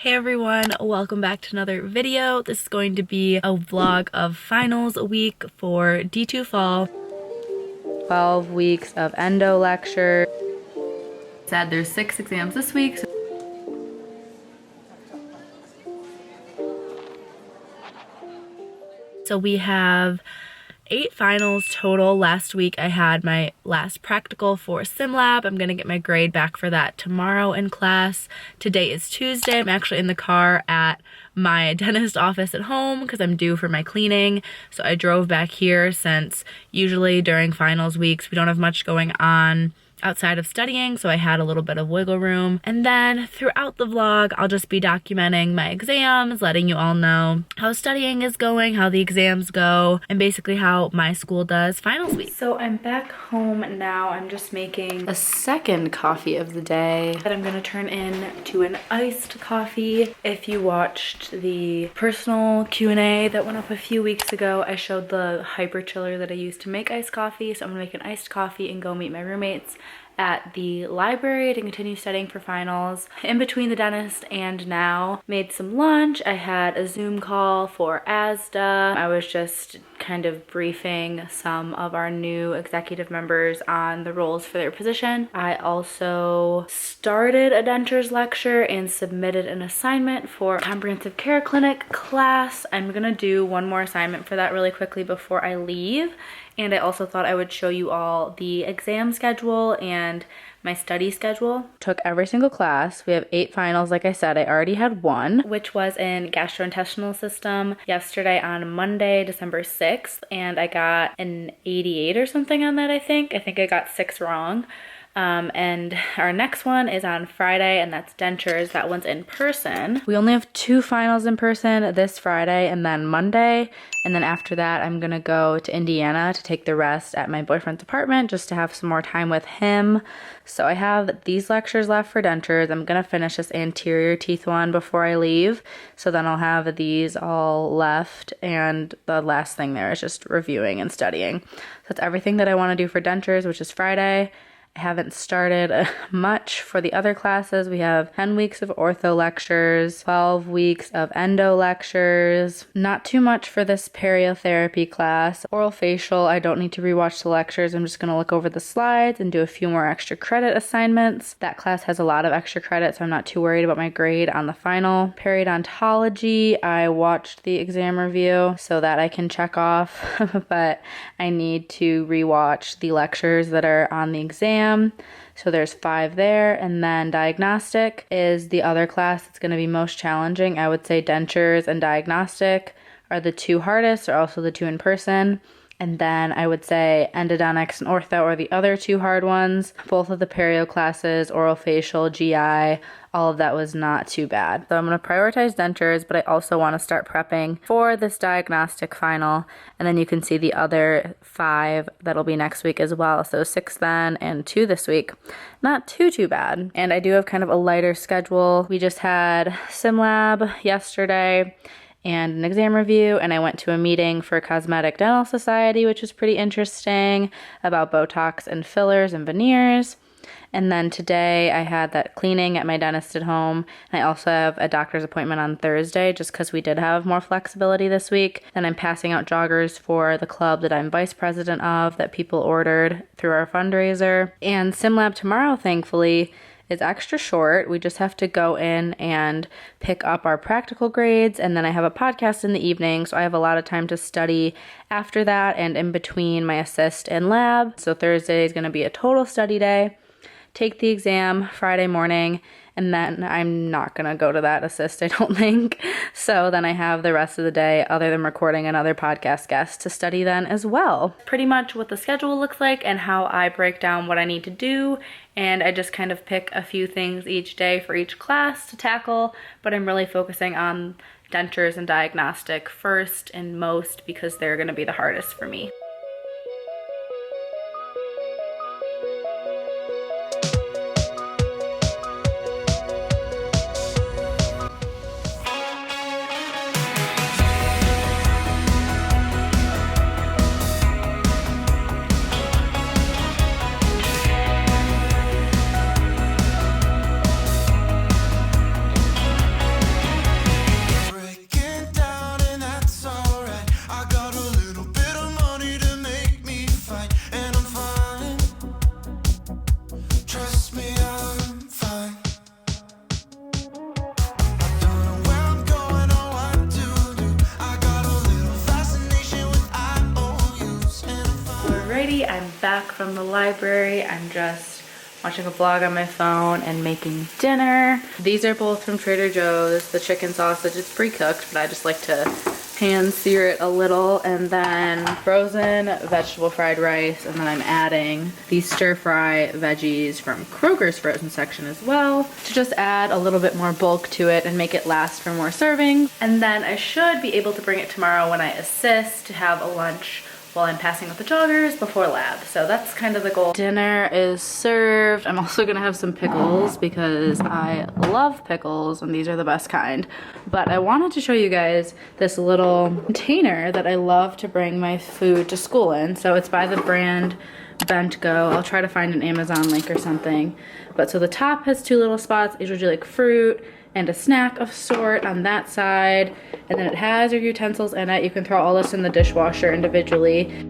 Hey everyone, welcome back to another video. This is going to be a vlog of finals week for D2 Fall. 12 weeks of endo lecture. Said there's 6 exams this week. So we have 8 finals total. Last week I had my last practical for SimLab. I'm gonna get my grade back for that tomorrow in class. Today is Tuesday. I'm actually in the car at my dentist office at home because I'm due for my cleaning. So I drove back here since usually during finals weeks we don't have much going on outside of studying, so I had a little bit of wiggle room. And then throughout the vlog, I'll just be documenting my exams, letting you all know how studying is going, how the exams go, and basically how my school does finals week. So I'm back home now. I'm just making a second coffee of the day that I'm gonna turn into an iced coffee. If you watched the personal Q&A that went up a few weeks ago, I showed the hyper chiller that I use to make iced coffee. So I'm gonna make an iced coffee and go meet my roommates at the library to continue studying for finals. In between the dentist and now, made some lunch. I had a Zoom call for ASDA. I was just kind of briefing some of our new executive members on the roles for their position. I also started a Dentures lecture and submitted an assignment for comprehensive care clinic class. I'm gonna do one more assignment for that really quickly before I leave. And I also thought I would show you all the exam schedule and my study schedule. Took every single class. We have 8 finals. Like I said, I already had 1, which was in gastrointestinal system yesterday on Monday, December 6th. And I got an 88 or something on that, I think. I think I got 6 wrong. And our next one is on Friday, and that's dentures. That one's in person. We only have 2 finals in person, this Friday and then Monday. And then after that, I'm gonna go to Indiana to take the rest at my boyfriend's apartment just to have some more time with him. So I have these lectures left for dentures. I'm gonna finish this anterior teeth one before I leave. So then I'll have these all left. And the last thing there is just reviewing and studying. So that's everything that I wanna do for dentures, which is Friday. I haven't started much for the other classes. We have 10 weeks of ortho lectures, 12 weeks of endo lectures. Not too much for this periotherapy class. Oral facial, I don't need to rewatch the lectures. I'm just gonna look over the slides and do a few more extra credit assignments. That class has a lot of extra credit, so I'm not too worried about my grade on the final. Periodontology, I watched the exam review so that I can check off, but I need to rewatch the lectures that are on the exam. So there's 5 there, and then diagnostic is the other class that's going to be most challenging. I would say dentures and diagnostic are the 2 hardest, or also the 2 in person. And then I would say endodontics and ortho are the other 2 hard ones. Both of the perio classes, oral facial, GI, all of that was not too bad. So I'm going to prioritize dentures, but I also want to start prepping for this diagnostic final. And then you can see the other 5 that'll be next week as well. So 6 then and 2 this week. Not too bad. And I do have kind of a lighter schedule. We just had SimLab yesterday and an exam review, and I went to a meeting for Cosmetic Dental Society, which was pretty interesting, about Botox and fillers and veneers. And then today I had that cleaning at my dentist at home. And I also have a doctor's appointment on Thursday just because we did have more flexibility this week. Then I'm passing out joggers for the club that I'm vice president of that people ordered through our fundraiser. And SimLab tomorrow, thankfully, is extra short. We just have to go in and pick up our practical grades, and then I have a podcast in the evening, so I have a lot of time to study after that and in between my assist and lab. So Thursday is going to be a total study day. Take the exam Friday morning, and then I'm not gonna go to that assist, I don't think. So then I have the rest of the day, other than recording another podcast guest, to study then as well. Pretty much what the schedule looks like and how I break down what I need to do. And I just kind of pick a few things each day for each class to tackle, but I'm really focusing on dentures and diagnostic first and most because they're gonna be the hardest for me. everybody, I'm back from the library. I'm just watching a vlog on my phone and making dinner. These are both from Trader Joe's. The chicken sausage is pre-cooked, but I just like to hand sear it a little, and then frozen vegetable fried rice, and then I'm adding these stir fry veggies from Kroger's frozen section as well to just add a little bit more bulk to it and make it last for more servings. And then I should be able to bring it tomorrow when I assist to have a lunch while I'm passing out the joggers before lab. So that's kind of the goal. Dinner is served. I'm also gonna have some pickles because I love pickles and these are the best kind. But I wanted to show you guys this little container that I love to bring my food to school in. So it's by the brand Bentgo. I'll try to find an Amazon link or something. But so the top has two little spots, usually like fruit and a snack of sort on that side, and then it has your utensils in it. You can throw all this in the dishwasher individually.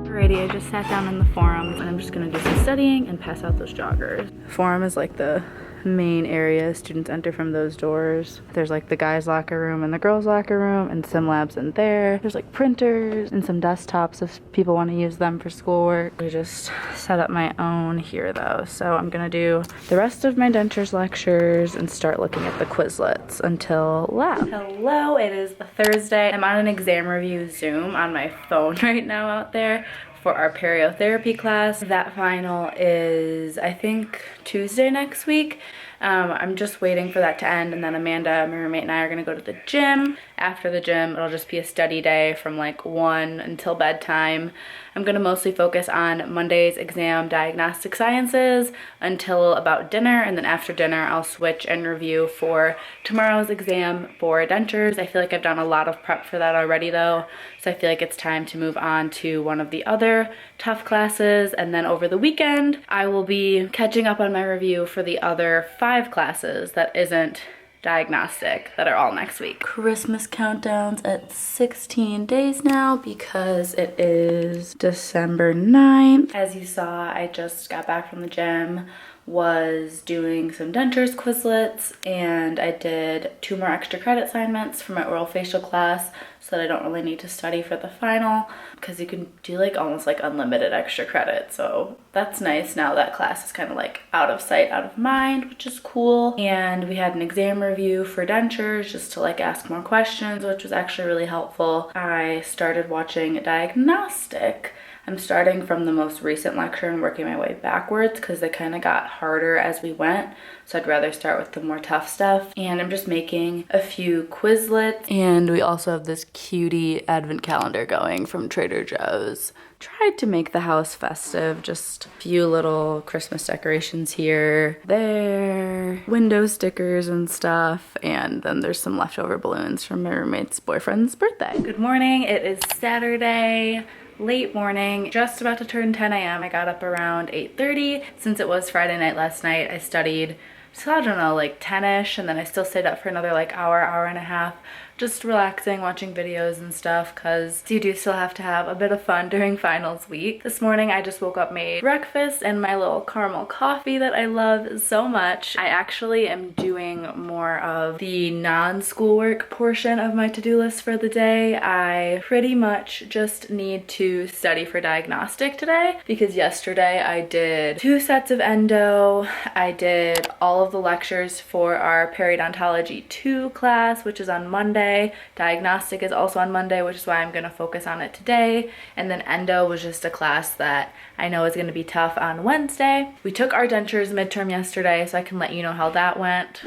Alrighty, I just sat down in the forum and I'm just gonna do some studying and pass out those joggers. Forum is like the main area. Students enter from those doors. There's like the guys' locker room and the girls' locker room, and sim labs in there. There's like printers and some desktops if people want to use them for schoolwork. I just set up my own here though, so I'm gonna do the rest of my dentures lectures and start looking at the Quizlets until lab. Hello, it is a Thursday. I'm on an exam review Zoom on my phone right now out there for our periotherapy class. That final is, I think, Tuesday next week. I'm just waiting for that to end, and then Amanda, my roommate, and I are gonna go to the gym. After the gym, it'll just be a study day from like 1 until bedtime. I'm gonna mostly focus on Monday's exam, diagnostic sciences, until about dinner, and then after dinner, I'll switch and review for tomorrow's exam for dentures. I feel like I've done a lot of prep for that already though, so I feel like it's time to move on to one of the other tough classes, and then over the weekend, I will be catching up on my review for the other 5 classes that isn't diagnostic that are all next week. Christmas countdowns at 16 days now because it is December 9th. As you saw, I just got back from the gym, was doing some dentures Quizlets, and I did 2 more extra credit assignments for my oral facial class so that I don't really need to study for the final, because you can do like almost like unlimited extra credit. So that's nice. Now that class is kind of like out of sight, out of mind, which is cool. And we had an exam review for dentures just to like ask more questions, which was actually really helpful. I started watching Diagnostic. I'm starting from the most recent lecture and working my way backwards because they kind of got harder as we went. So I'd rather start with the more tough stuff. And I'm just making a few Quizlets. And we also have this cutie advent calendar going from Trader Joe's. Tried to make the house festive, just a few little Christmas decorations here, there, window stickers and stuff, and then there's some leftover balloons from my roommate's boyfriend's birthday. Good morning, it is Saturday. Late morning, just about to turn 10 a.m. I got up around 8:30. Since it was Friday night last night, I studied, so I don't know, like 10-ish, and then I still stayed up for another like hour and a half, just relaxing, watching videos and stuff, because you do still have to have a bit of fun during finals week. This morning I just woke up, made breakfast and my little caramel coffee that I love so much. I actually am doing more of the non-schoolwork portion of my to-do list for the day. I pretty much just need to study for diagnostic today, because yesterday I did 2 sets of endo. I did all of the lectures for our Periodontology 2 class, which is on Monday. Diagnostic is also on Monday, which is why I'm going to focus on it today. And then endo was just a class that I know is going to be tough on Wednesday. We took our Dentures Midterm yesterday, so I can let you know how that went.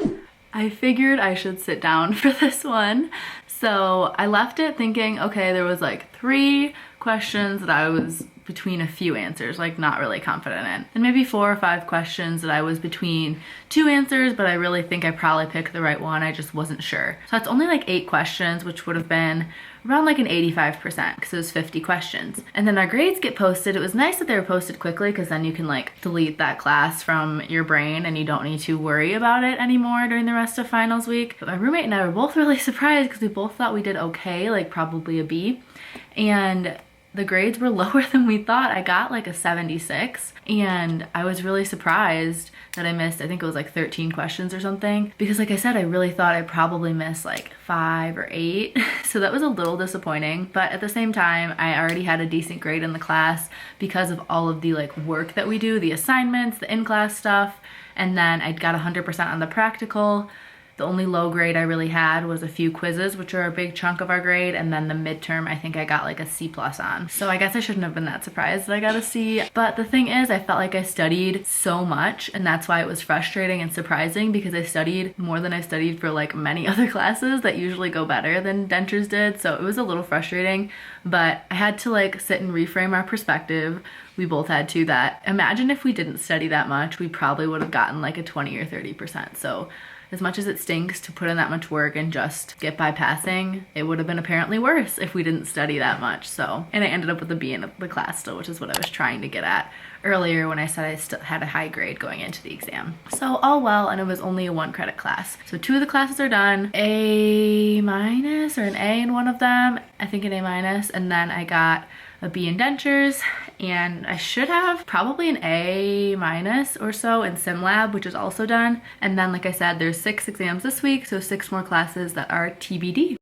I figured I should sit down for this one. So I left it thinking, okay, there was like 3 questions that I was between a few answers, like not really confident in. And maybe 4 or 5 questions that I was between 2 answers, but I really think I probably picked the right one. I just wasn't sure. So that's only like 8 questions, which would have been around like an 85% because it was 50 questions. And then our grades get posted. It was nice that they were posted quickly because then you can like delete that class from your brain and you don't need to worry about it anymore during the rest of finals week. But my roommate and I were both really surprised because we both thought we did okay, like probably a B. And the grades were lower than we thought. I got like a 76, and I was really surprised that I missed, I think it was like 13 questions or something, because like I said, I really thought I probably missed like 5 or 8. So that was a little disappointing, but at the same time, I already had a decent grade in the class because of all of the like work that we do, the assignments, the in-class stuff, and then I got 100% on the practical. The only low grade I really had was a few quizzes, which are a big chunk of our grade, and then the midterm I think I got like a C+ on. So I guess I shouldn't have been that surprised that I got a C. But the thing is, I felt like I studied so much, and that's why it was frustrating and surprising, because I studied more than I studied for like many other classes that usually go better than Dentures did. So it was a little frustrating, but I had to like sit and reframe our perspective. We both had to that. Imagine if we didn't study that much, we probably would have gotten like a 20 or 30%. So as much as it stinks to put in that much work and just get by passing, it would have been apparently worse if we didn't study that much. So, and I ended up with a B in the class still, which is what I was trying to get at earlier when I said I still had a high grade going into the exam. So all well, and it was only a 1 credit class. So 2 of the classes are done, A- or an A in one of them, I think an A-, and then I got a B in Dentures, and I should have probably an A- or so in SimLab, which is also done. And then like I said, there's 6 exams this week, so 6 more classes that are TBD.